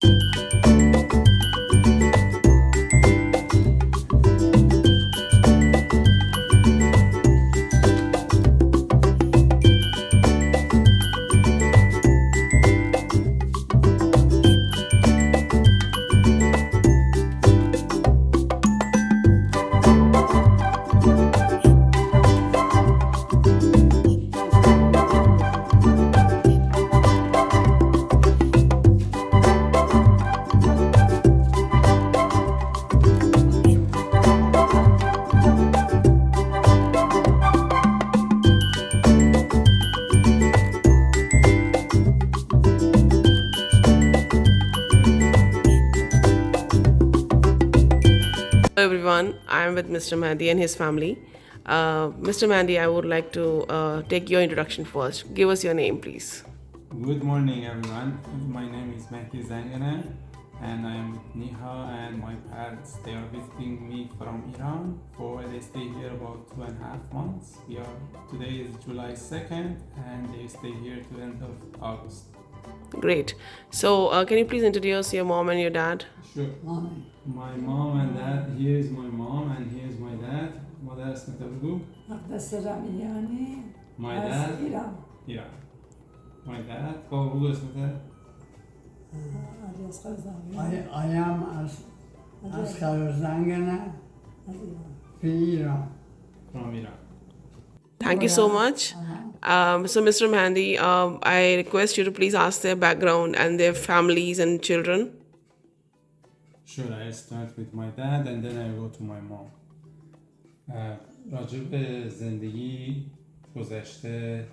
Hello everyone, I am with Mr. Mehdi and his family. Mr. Mehdi, I would like to take your introduction first. Give us your name, please. Good morning, everyone. My name is Mehdi Zangana, and I am with Niha and my parents. They are visiting me from Iran. They stay here about 2.5 months. Today is July 2nd, and they stay here to the end of August. Great. So, can you please introduce your mom and your dad? Sure. My mom and dad. Here is my mom, and here is my dad. مادر اسمت بگو. مقدس رمیانی My از dad. ایران. Yeah. My dad. بابا بگو اسمت. علی اصغر زنگنه آیم از زنگنه از ایران. به ایران. From Iran. Thank you so much. So, Mr. Mehdi, I request you to please ask their background and their families and children. Sure, I start with my dad and then I go to my mom. راجع به زندگی گذشته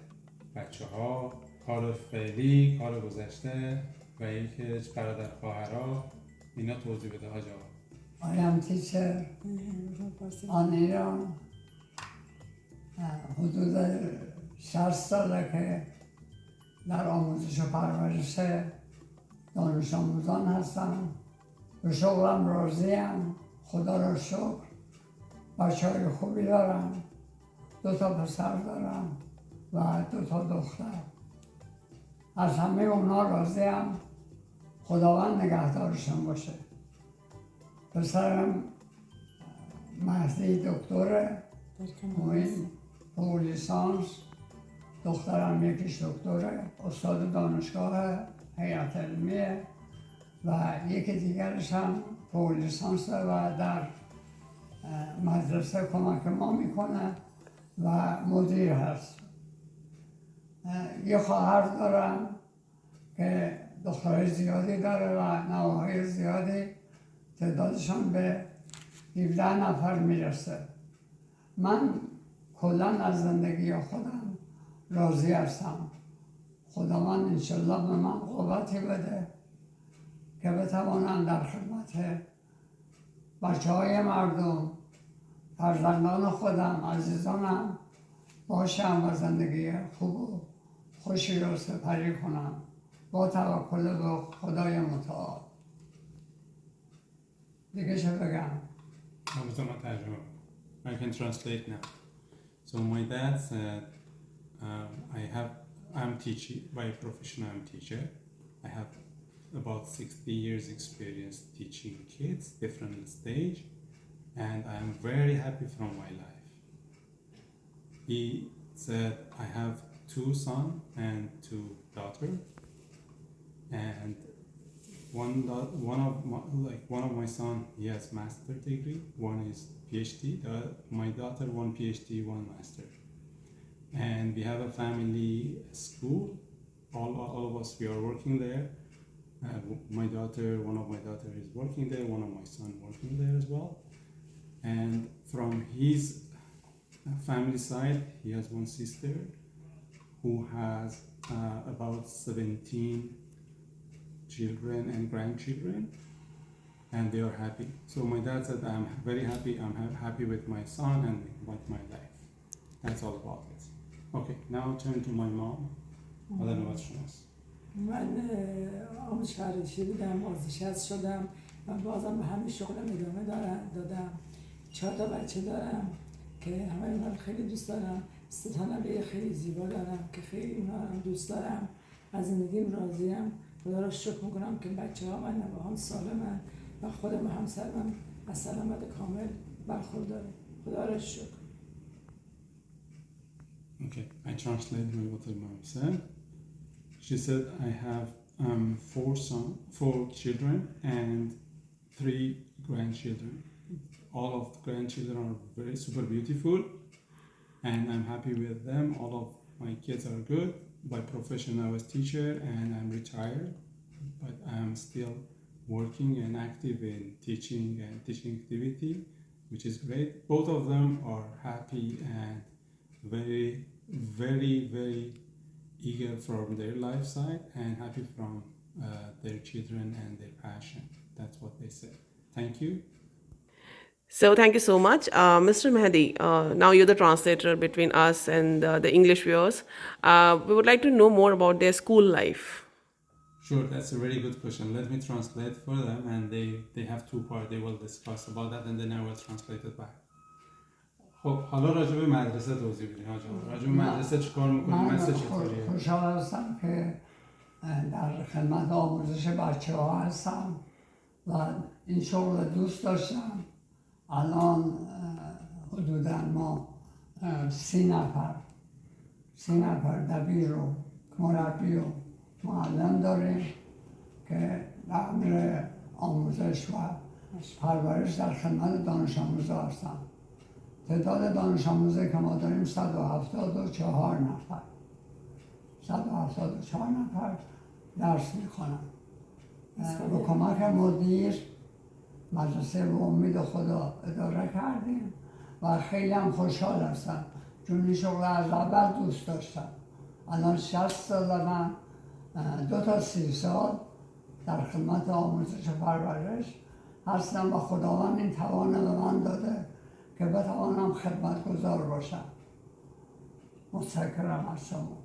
بچه ها، کار فعلی، کار گذشته و اینکه برادر خواهرها اینا توضیح بده حاج آقا. آیم تیچر آن ایران حدود 60 ساله که در آموزش و پرورش دانش آموزان هستم. به شغلم راضیم، خدا را شکر. بچه های خوبی دارم، 2 پسر دارم و 2 دختر. از همه اونا راضیم، خداوند نگهدارشون باشه. پسرم مهدی دکتره، موین فوق لیسانس، دخترم یکیش دکتره، استاد دانشگاه هیئت علمیه و یکی دیگرش هم فوق لیسانسه و در مدرسه کمک ما میکنه و مدیر هست. یه خواهر دارم که دخترای زیادی داره و نوه‌های زیادی، تعدادشان به 17 نفر میرسه. من کلا از زندگی خودم راضی هستم. خداوند انشالله به من قوتی بده که بتوانم در خدمت بچه های مردم، فرزندان خودم، عزیزانم باشم و زندگی خوب و خوشی رو سپری کنم با توکل به خدای متعال. دیگه چه بگم؟ I can translate now. So my dad said, I'm teaching, by profession I'm teacher. I have about 60 years experience teaching kids, different stage, and I'm very happy from my life. He said, I have 2 sons and 2 daughters, and one of my son, he has master degree, one is PhD, my daughter 1 PhD, 1 master. And we have a family school, all of us, we are working there. One of my daughter is working there, one of my son working there as well. And from his family side, he has 1 sister who has about 17 children and grandchildren, and they are happy. So my dad said, I'm very happy, I'm happy with my son and with my life. That's all about it. Okay, now turn to my mom. مادر نوبت شماست. من آموزش پرورشی بودم، بازنشسته شدم و بازم به همین شغلم ادامه دادم. 4 بچه دارم که همه اینا رو خیلی دوست دارم. 3 نوه خیلی زیبا دارم که خیلی اینا رو دوست دارم. از زندگیم راضیم خدا را شکر میکنم که بچه ها و نوه هم سالمن و خودم و همسرم از سلامت کامل برخورداره. خدا را شکر. Okay, I translated what the mom said. She said, I have four children and 3 grandchildren. All of the grandchildren are very super beautiful and I'm happy with them. All of my kids are good. By profession I was teacher and I'm retired, but I'm still working and active in teaching and teaching activity, which is great. Both of them are happy and very, very, very eager from their life side and happy from their children and their passion. That's what they said. Thank you. So thank you so much, Mr. Mehdi. Now you're the translator between us and the English viewers. We would like to know more about their school life. Sure, that's a very good question. Let me translate for them, and they have 2 parts. They will discuss about that, and then I will translate it back. خب حالا راجع به مدرسه توضیح بدین آقا. راجع به مدرسه چیکار می‌کنید؟ مدرسه چطوریه؟ خوشحال هستم که در خدمت آموزش بچه ها هستم و این شغل دوست داشتم. الان حدودا ما 30 نفر دبیر و مربی و معلم داریم که در امر آموزش و پرورش در خدمت دانش آموزا هستم. تعداد دانش آموزی که ما داریم 174 نفر. 174 نفر درس میخونن. با کمک مدیر مدرسه به امید خدا اداره کردیم و خیلی هم خوشحال هستم چون این شغل از اول دوست داشتم. الان 60 سال من 2 تا 30 سال در خدمت آموزش و پرورش هستم و خداوند این توان به من داده که بتوانم خدمتگزار باشم. متشکرم از شما.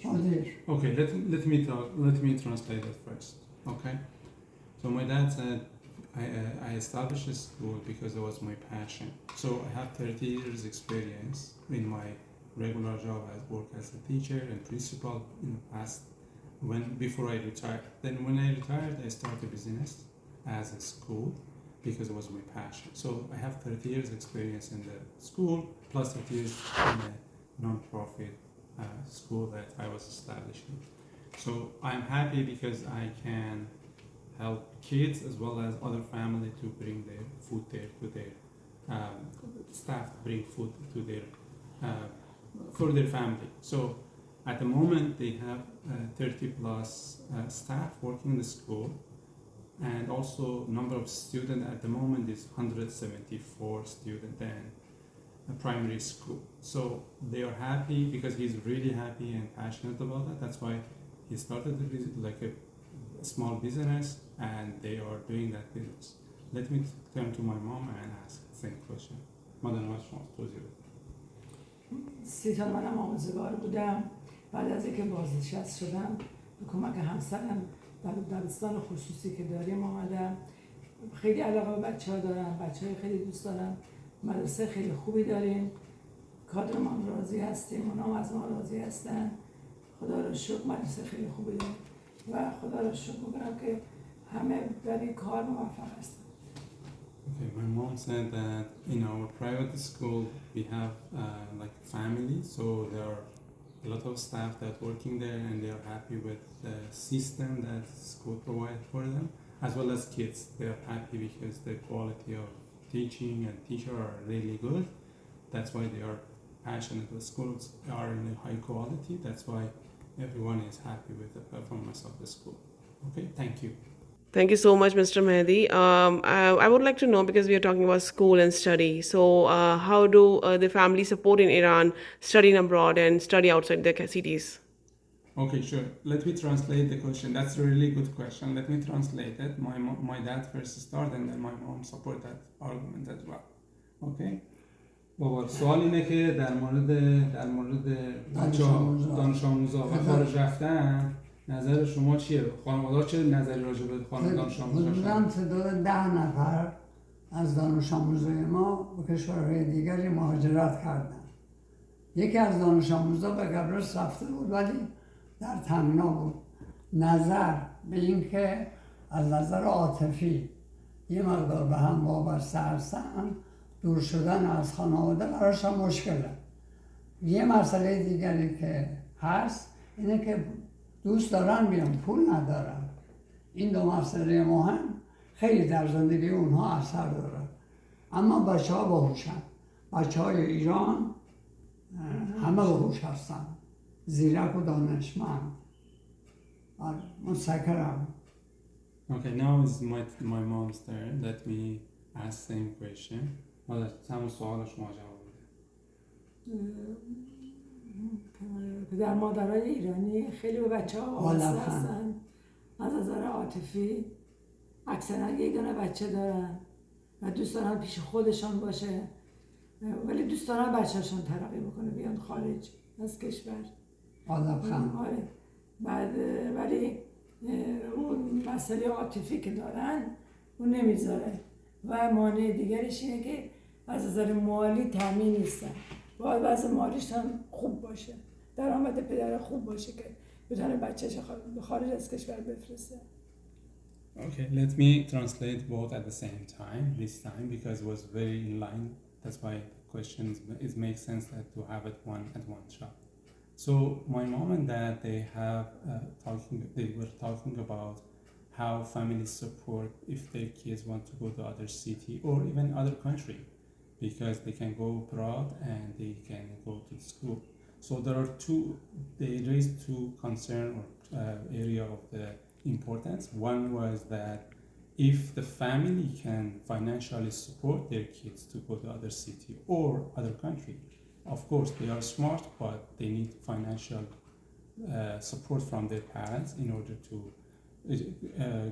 مدیر. Okay, let me translate it first. Okay, so my dad said I established a school because it was my passion. So I have 30 years experience in my regular job. I worked as a teacher and principal in the past before I retired. Then when I retired, I started a business as a school because it was my passion. So I have 30 years experience in the school plus 30 years in a non-profit school that I was establishing. So I'm happy because I can help kids as well as other family to bring their food there to their staff to bring food to their for their family. So at the moment they have 30 plus staff working in the school, and also number of students at the moment is 174 students in a primary school. So they are happy because he's really happy and passionate about that. That's why he started like a small business and they are doing that business. Let me turn to my mom and ask the same question. مادر نوش شما توضیح بده. 30 سال منم آموزگار بودم. بعد از اینکه بازنشسته شدم به کمک همسرم در دبستان خصوصی که داریم آمدم. خیلی علاقه به بچه‌ها دارم. بچه‌های خیلی دوست دارم. مدرسه خیلی خوبی داریم. کادرمان راضی هستیم. اونا از ما راضی هستن. خدا رو شکر مدرسه خیلی خوبی داریم. و خدا رو شکر می‌کنم که همه در این کار موفق هستن. Okay, my mom said that in our private school we have like family, so there are a lot of staff that working there and they are happy with the system that school provides for them, as well as kids. They are happy because the quality of teaching and teacher are really good. That's why they are passionate. The schools are in a high quality. That's why everyone is happy with the performance of the school. Okay, thank you. Thank you so much, Mr. Mehdi. I would like to know, because we are talking about school and study, so how do the family support in Iran studying abroad and study outside the cities? Okay, sure. Let me translate the question. That's a really good question. Let me translate it. My dad first started and then my mom support that argument as well. Okay? بابا سوال اینه که در مورد دانش آموزا و خارج رفتن نظر شما چیه؟ خانواده چه نظری راجع به خانواده دانش آموزا داشتن؟ تعداد 10 نفر از دانش آموزای ما به کشورهای دیگری مهاجرت کردن. یکی از دانش آموزا به قبرس رفته بود ولی در تنگنا بود. نظر به اینکه از نظر عاطفی یه مقدار به هم وابسته هستن، دور شدن از خانواده براشون مشکله. یه مسئله دیگری که هست اینه که دوست دارن بیان، پول ندارن. این دو مسئله مهم خیلی در زندگی اونها اثر داره. اما بچه ها باهوشن. بچه های ایران همه باهوش هستن، زیرک و دانشمند. متشکرم. Okay, now is my mom's turn. Let me ask same question. مادر همون سوال شما جواب بده. پدر مادرای ایرانی خیلی به بچه ها وابسته هستن از نظر عاطفی. اکثرا یک دونه بچه دارن و دوست دارن پیش خودشان باشه، ولی دوست دارن بچه‌شون ترقی بکنه بیان خارج از کشور. آره. بعد ولی اون مسئله عاطفی که دارن اون نمیذاره. و مانع دیگرش اینه که از نظر مالی تامین نیستن. باید وضع مالیش هم خوب باشه، درآمد پدر خوب باشه که بتونه بچه‌ش به خارج از کشور بفرسته. Okay, let me translate both at the same time this time because it was very in line. That's why the questions it makes sense that to have it one shot. So my mom and dad they were talking about how families support if their kids want to go to other city or even other country because they can go abroad and they can go to school. So they raised two concern or area of the importance. One was that if the family can financially support their kids to go to other city or other country, of course they are smart, but they need financial support from their parents in order to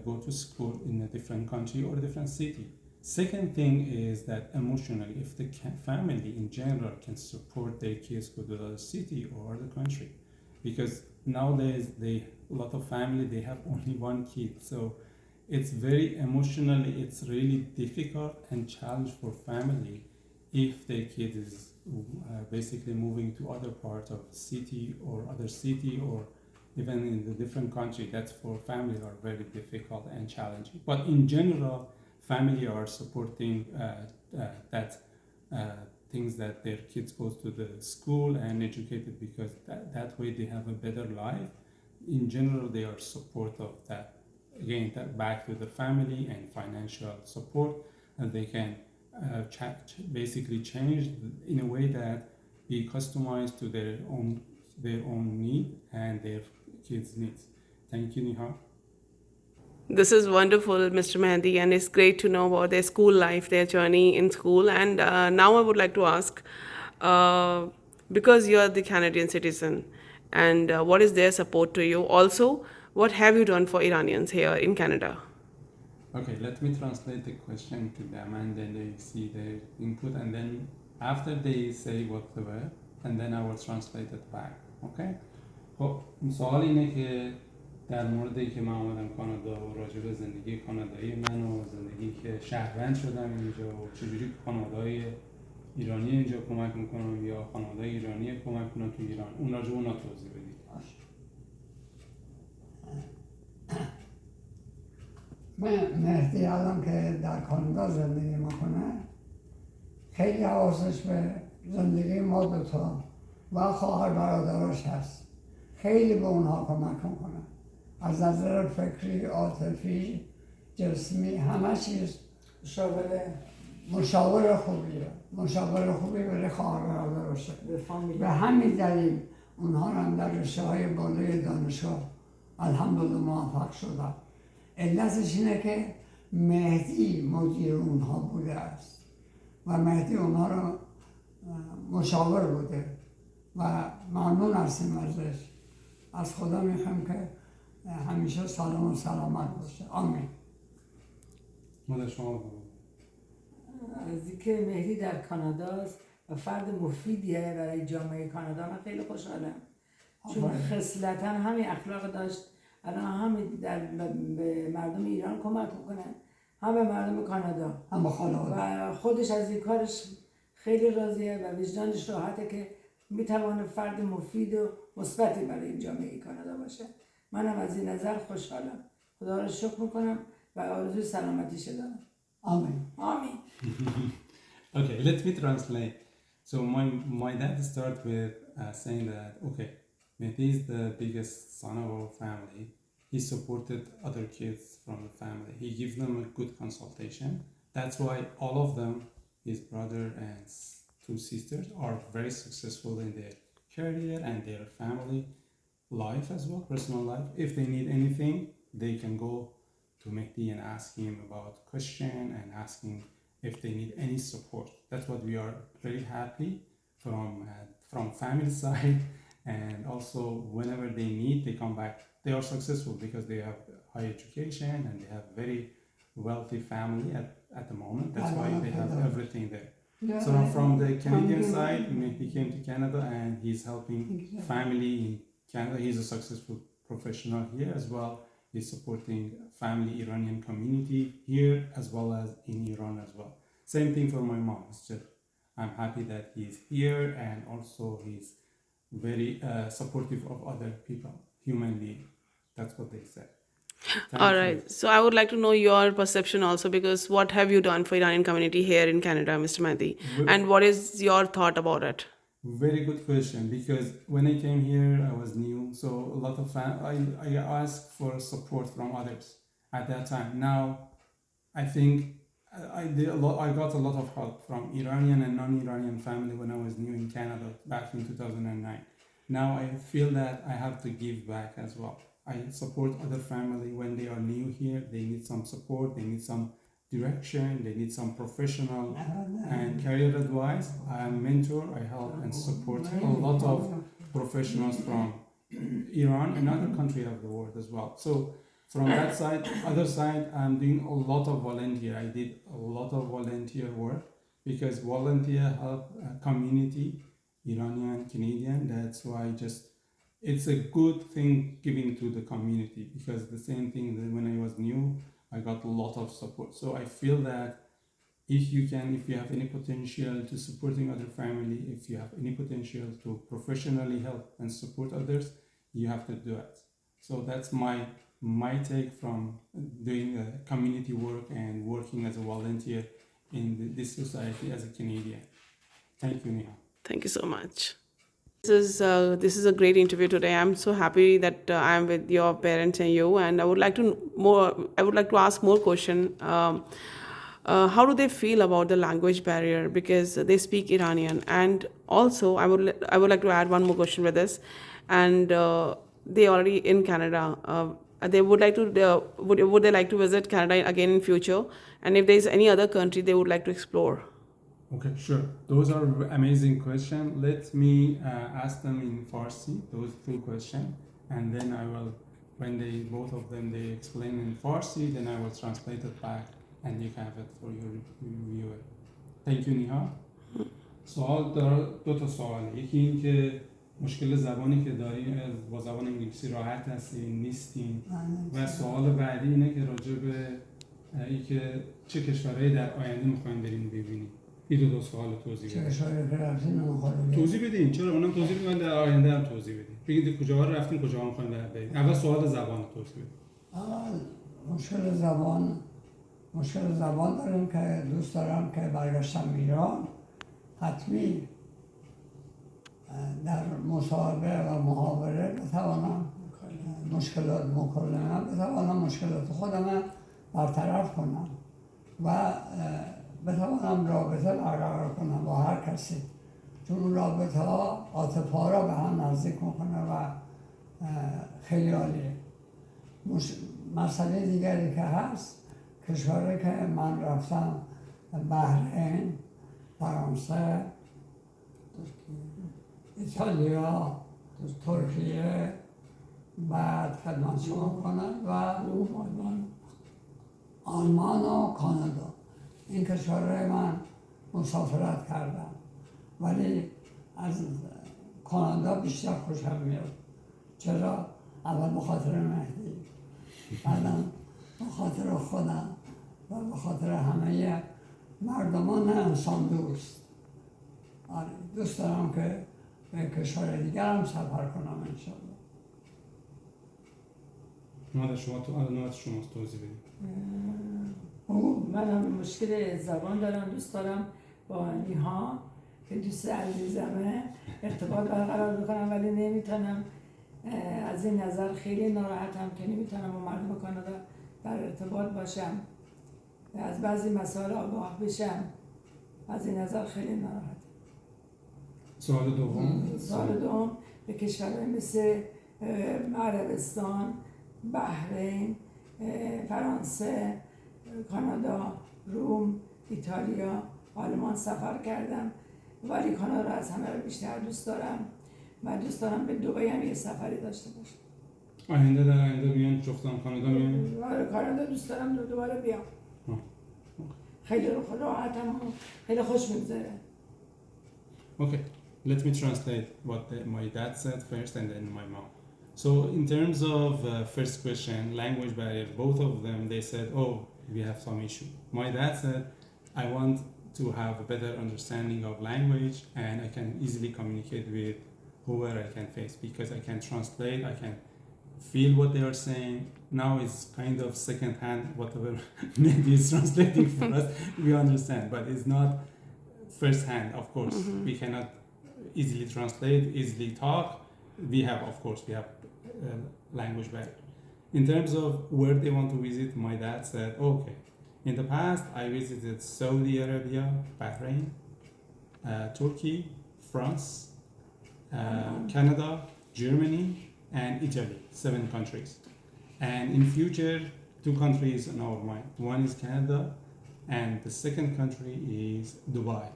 go to school in a different country or a different city. Second thing is that emotionally, if the family in general can support their kids go to other city or other country, because nowadays a lot of family they have only one kid, so it's very emotionally it's really difficult and challenge for family if their kid is basically moving to other part of city or other city or even in the different country. That's for family are very difficult and challenging. But in general, family are supporting that things that their kids go to the school and educated because that way they have a better life. In general, they are support of that. Again, that back to the family and financial support, and they can basically change in a way that be customized to their own need and their kids' needs. Thank you, Nihal. This is wonderful, Mr. Mehdi, and it's great to know about their school life, their journey in school. And now I would like to ask, because you are the Canadian citizen, and what is their support to you? Also, what have you done for Iranians here in Canada? Okay, let me translate the question to them and then they see their input and then after they say whatever and then I will translate it back. Okay? خب سوال اینه که در موردی که من آمدم کانادا و راجع به زندگی کانادایی من و زندگی که شهروند شدم اینجا و چجوری کانادای ایرانی اینجا کمک میکنم یا خانواده‌های ایرانی کمک کنم تو ایران، اون راجع به اونا توضیح بدید. مهدی الان که در کانادا زندگی میکنه خیلی حواسش به زندگی ما دوتا و خواهر برادراش هست. خیلی به اونها کمک میکنه از نظر فکری، عاطفی، جسمی، همه چیز. مشاور خوبی برای خواهر برادراشه. به همین دلیل اونها هم در رشته‌های بالای دانشگاه الحمدلله موفق شدن. علتش اینه که مهدی مدیر اونها بوده است و مهدی اونها رو مشاور بوده و ممنون هستیم ازش. از خدا میخوام که همیشه سلام و سلامت باشه. آمین. مادر شما بود. از اینکه مهدی در کاناداست و فرد مفیدیه برای جامعه کانادا من خیلی خوشحالم، چون خصلتا همین اخلاق داشت. الان هم به مردم ایران کمک میکنه، هم به مردم کانادا، هم به خانواده و خودش از این کارش خیلی راضیه و وجدانش راحته که میتونه فرد مفید و مثبتی برای این جامعه کانادا باشه منم از این نظر خوشحالم، خدا رو شکر میکنم و آرزوی سلامتیش دارم. آمین. آمین. Okay, let me translate. So my dad started with saying that, okay, Mehdi is the biggest son of our family. He supported other kids from the family. He gives them a good consultation. That's why all of them, his brother and two sisters, are very successful in their career and their family life as well, personal life. If they need anything, they can go to Mehdi and ask him about question and asking if they need any support. That's what we are very happy from family side, and also whenever they need, they come back. They are successful because they have high education and they have very wealthy family at the moment. That's why they have everything there. So from the Canadian side, he came to Canada and he's helping family in Canada. He's a successful professional here as well. He's supporting family Iranian community here as well as in Iran as well. Same thing for my mom. It's just, I'm happy that he's here and also he's very supportive of other people, human being. That's what they said. Thank All you. right. So I would like to know your perception also, because what have you done for Iranian community here in Canada, Mr. Mehdi? And what is your thought about it? Very good question, because when I came here, I was new, so a lot of I asked for support from others at that time. Now, I think I did a lot. I got a lot of help from Iranian and non-Iranian family when I was new in Canada back in 2009. Now I feel that I have to give back as well. I support other family when they are new here. They need some support. They need some direction. They need some professional and career advice. I am mentor. I help and support a lot of professionals from Iran and other countries of the world as well. So from that side, other side, I'm doing a lot of volunteer. I did a lot of volunteer work because volunteer help community, Iranian, Canadian. That's why it's a good thing giving to the community, because the same thing that when I was new, I got a lot of support. So I feel that if you have any potential to supporting other family, if you have any potential to professionally help and support others, you have to do it. So that's my take from doing community work and working as a volunteer in this society as a Canadian. Thank you, Neha. Thank you so much. This is a great interview today. I'm so happy that I'm with your parents and you, and I would like to ask more question. How do they feel about the language barrier, because they speak Iranian? And also, I would like to add one more question with this, and they already in Canada. They would like to would they like to visit Canada again in future? And if there is any other country they would like to explore? Okay, sure. Those are amazing questions. Let me ask them in Farsi, those two questions, and then I will, when both of them they explain in Farsi, then I will translate it back and you can have it for your viewer. Thank you, Niha. سوال داره، دو تا سواله. یکی این که مشکل زبانی که داریم، با زبان انگلیسی راحت هستیم نیستیم، و سوال بعدی اینه که راجع به اینکه چه کشورهایی در آینده میخواین بریم ببینیم. این دو سوال توضیح بدید. توضیح بدین. چرا اونم توضیح بدین، در آینده هم توضیح بدین. بگید کجاها رفتین، کجاها میخواین بریم. اول سوال زبان توضیح بدید. اول مشکل زبان داریم که دوست دارم که برگشتم ایران حتمی در مصاحبه و محاوره بتوانم مشکلات خودم برطرف کنم و بتوانم رابطه برقرار کنم با هر کسی، چون اون رابطه ها عاطفه ها را به هم نزدیک میکنه و خیلی عالیه. مسئله دیگری که هست، کشوری که من رفتم، بحرین، فرانسه، ایتالیا، ترکیه، بعد خدمت شما کنم و آلمان و کانادا. این کشورهای من مسافرت کردم، ولی از کانادا بیشتر خوشم میاد. چرا؟ اول به خاطر مهدی، بعدم به خاطر خودم و به خاطر همه مردمان انسان دوست. دوست دارم که به کشور دیگر هم سفر کنم انشاءالله. نوبت شما توضیح بدید. من هم مشکل زبان دارم، دوست دارم با نیها که دوست عزیزمه ارتباط برقرار بکنم ولی نمیتونم. از این نظر خیلی ناراحتم که نمیتونم با مردم کانادا در ارتباط باشم، از بعضی مسائل آگاه بشم. از این نظر خیلی ناراحتم. سوال دوم. سوال دوم به کشورهای مثل عربستان، بحرین، فرانسه، کانادا، روم، ایتالیا، آلمان سفر کردم ولی کانادا رو از همه بیشتر دوست دارم و دوست دارم به دبی هم یه سفری داشته باشم. آینده در آینده بیان جفتم کانادا میان؟ آره کانادا دوست دارم دوباره بیام. خیلی راحتم و خیلی خوش میگذره. Okay, let me translate what my dad said first and then my mom. So in terms of first question, language barrier, both of them, they said, oh, we have some issue. My dad said, I want to have a better understanding of language and I can easily communicate with whoever I can face because I can translate, I can feel what they are saying. Now it's kind of second hand, whatever maybe is translating for us, we understand, but it's not first hand, of course. We cannot easily translate, easily talk. We have language barrier. In terms of where they want to visit, my dad said, okay, in the past I visited Saudi Arabia, Bahrain, Turkey, France, Canada, Germany, and Italy, 7 countries. And in future, 2 countries in our mind. One is Canada, and the second country is Dubai.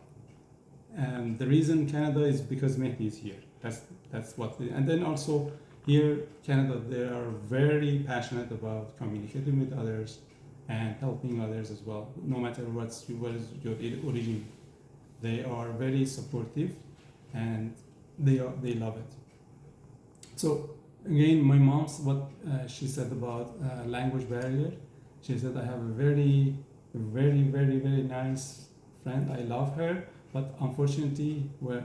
The reason Canada is because Mehdi is here. That's what. And then also here, Canada, they are very passionate about communicating with others and helping others as well. No matter what is your origin, they are very supportive, and they love it. So again, my mom's what she said about language barrier. She said I have a very, very, very, very nice friend. I love her, but unfortunately,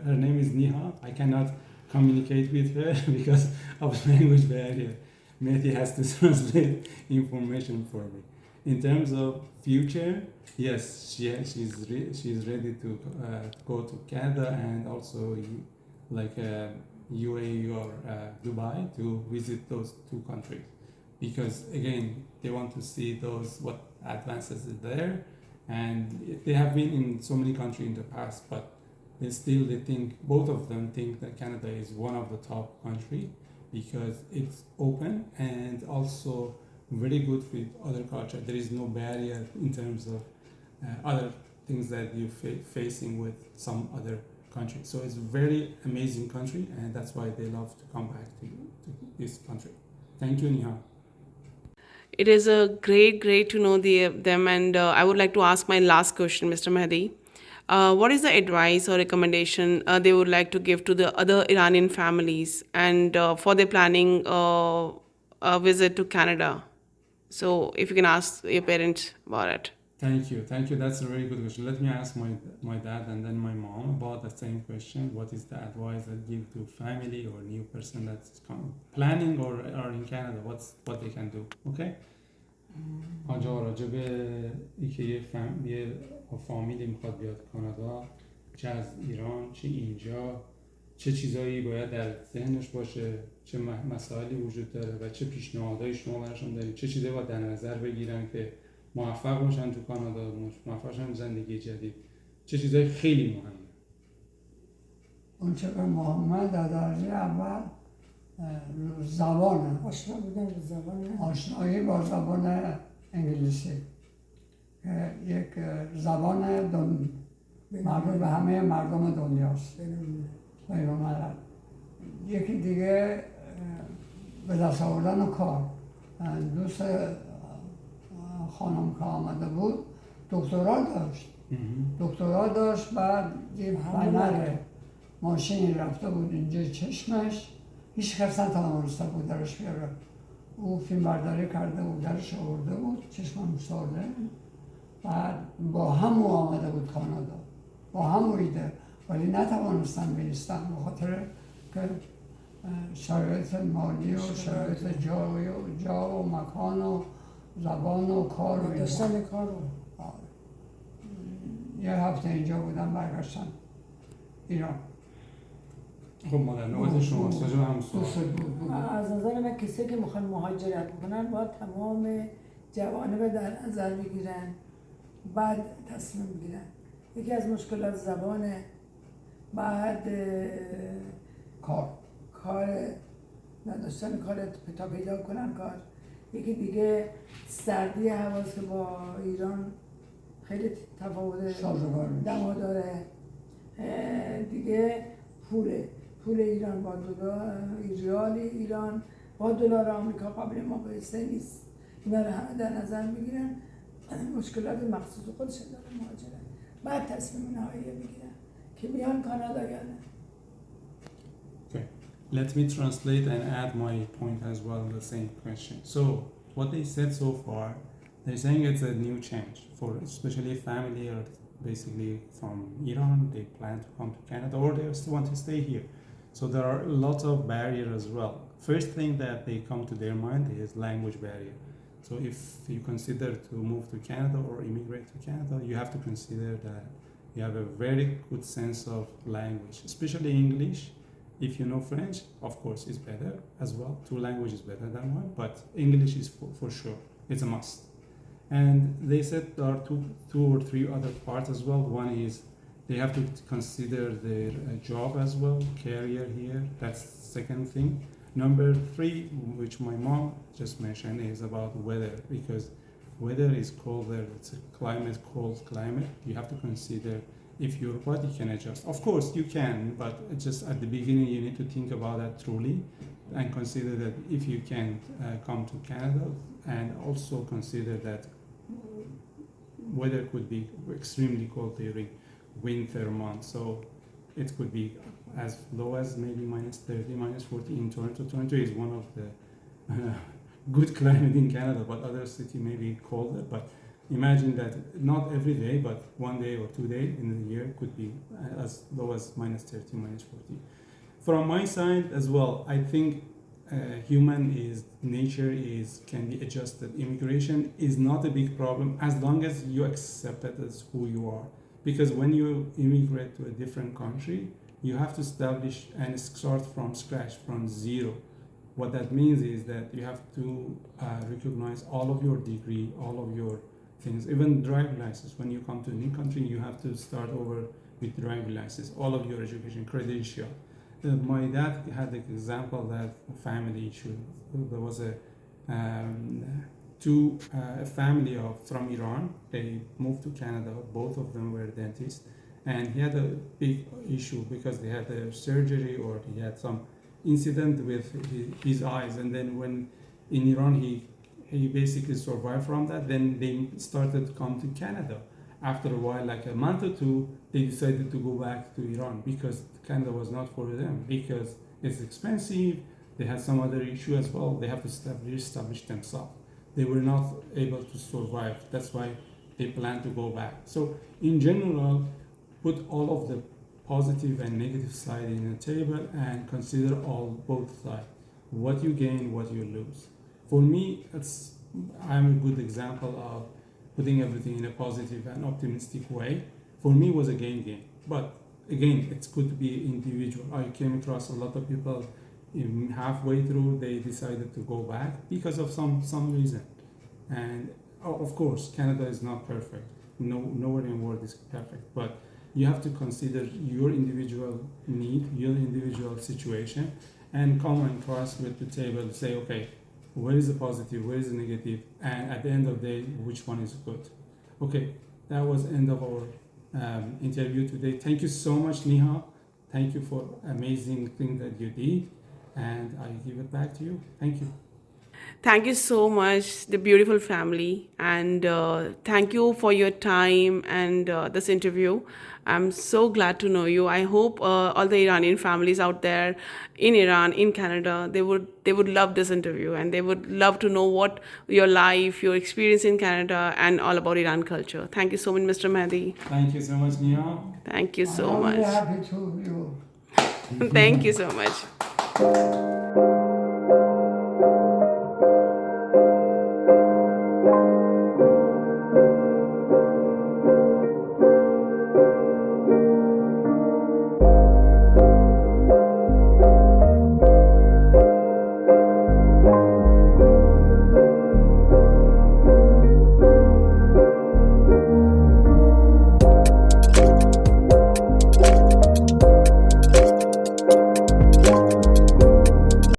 her name is Niha. I cannot communicate with her because of language barrier. Mehdi has to translate information for me. In terms of future, yes, she's ready to go to Canada and also UAE or Dubai to visit those 2 countries because again they want to see what advances is there, and they have been in so many countries in the past, but they think both of them think that Canada is one of the top country because it's open and also very good with other culture. There is no barrier in terms of other things that you facing with some other country. So it's a very amazing country, and that's why they love to come back to this country. Thank you, Niha. It is a great to know them, and I would like to ask my last question, Mr. Mehdi. What is the advice or recommendation they would like to give to the other Iranian families and for their planning a visit to Canada? So if you can ask your parents about it. Thank you. That's a very good question. Let me ask my dad and then my mom about the same question. What is the advice I give to family or new person that's planning or are in Canada? What they can do? Okay? آنجا راجع به اینکه یه فامیلی میخواد بیاد کانادا، چه از ایران چه اینجا، چه چیزایی باید در ذهنش باشه، چه مسائلی وجود داره و چه پیشنهادهایی شما براشون دارید، چه چیزایی باید در نظر بگیرن که موفق باشن تو کانادا، موفق باشن زندگی جدید، چه چیزایی خیلی مهمه. اون چه به محمد در درجه اول زبانه، آشنا بودن به زبان، آشنایی با زبان انگلیسی که یک زبان مربوط به همه مردم دنیاست، بین الملل. یکی دیگه به دست آوردن کار. دوست خانم که آمده بود دکترا داشت بعد یه فنر ماشینی رفته بود اینجا چشمش، هیچ کس نتوانسته بود درش بیاره. او فیلم برداری کرده بود، درش آورده بود، چشمم ساده. بعد با هم آمده بود کانادا، با هم ایده، ولی نتوانستن بیستن به خاطر که شرایط مالی و شرایط جا و مکان و زبان و کار و اینا. داشتن کار رو آره. یه هفته اینجا بودم برگشتم ایران. خب مادر نوبت شماست. راجع به همون دو سوال. سه بود. از نظر من کسی که میخوان مهاجرت بکنن باید تمام جوانب در نظر بگیرن بعد تصمیم بگیرن. یکی از مشکلات زبانه، بعد کار نداشتن کار تا پیدا کنن کار، یکی دیگه سردی هواست که با ایران خیلی تفاوت سازگار نیست. دما داره، دیگه پول ایران با ریال ایران با دلار آمریکا قابل مقایسه نیست. اینا رو همه در نظر میگیرن، مشکلات مخصوص خودشون داره مهاجرت، بعد تصمیم نهایی بگیرن که بیان کانادا یا نه. Okay. Let me translate and add my point as well in the same question. So, what they said so far, they're saying it's a new change for especially family or basically from Iran. They plan to come to Canada or they still want to stay here. So there are lots of barriers as well. First thing that they come to their mind is language barrier. So if you consider to move to Canada or immigrate to Canada, you have to consider that you have a very good sense of language, especially English. If you know French, of course, it's better as well. Two languages better than one, but English is for sure. It's a must. And they said there are two or three other parts as well. One is they have to consider their job as well, career here. That's the second thing. Number three, which my mom just mentioned, is about weather, because weather is colder. It's a cold climate. You have to consider if your body can adjust. Of course, you can, but just at the beginning, you need to think about that truly and consider that if you can come to Canada, and also consider that weather could be extremely cold during winter months. So it could be as low as maybe minus 30, minus 40 in Toronto. Toronto is one of the good climate in Canada, but other city may be colder. But imagine that not every day, but 1 day or 2 days in the year could be as low as minus 30, minus 40. From my side as well, I think human nature can be adjusted. Immigration is not a big problem as long as you accept it as who you are. Because when you immigrate to a different country, you have to establish and start from scratch, from zero. What that means is that you have to recognize all of your degree, all of your things, even driving license. When you come to a new country, you have to start over with driving license, all of your education, credential. My dad had an example that family issue. There was a family from Iran. They moved to Canada. Both of them were dentists, and he had a big issue because they had a surgery or he had some incident with his eyes. And then when in Iran he basically survived from that. Then they started to come to Canada. After a while, like a month or two, they decided to go back to Iran because Canada was not for them, because it's expensive. They had some other issue as well. They have to establish themselves. They were not able to survive. That's why they plan to go back. So in general, put all of the positive and negative side in the table and consider both sides. What you gain, what you lose. For me, I'm a good example of putting everything in a positive and optimistic way. For me, it was a gain. But again, it's good to be individual. I came across a lot of people halfway through, they decided to go back because of some reason. And of course, Canada is not perfect. Nowhere in the world is perfect. But you have to consider your individual need, your individual situation, and come and cross with the table and say, okay, where is the positive, where is the negative, and at the end of the day, which one is good. Okay, that was end of our interview today. Thank you so much, Niha. Thank you for amazing thing that you did, and I give it back to you. Thank you. Thank you so much, the beautiful family, and thank you for your time and this interview. I'm so glad to know you. I hope all the Iranian families out there in Iran, in Canada, they would love this interview, and they would love to know what your life, your experience in Canada, and all about Iran culture. Thank you so much, Mr. Mehdi. Thank you so much, Niha. Thank you so I'm much. happy to you. Thank you so much. میشه.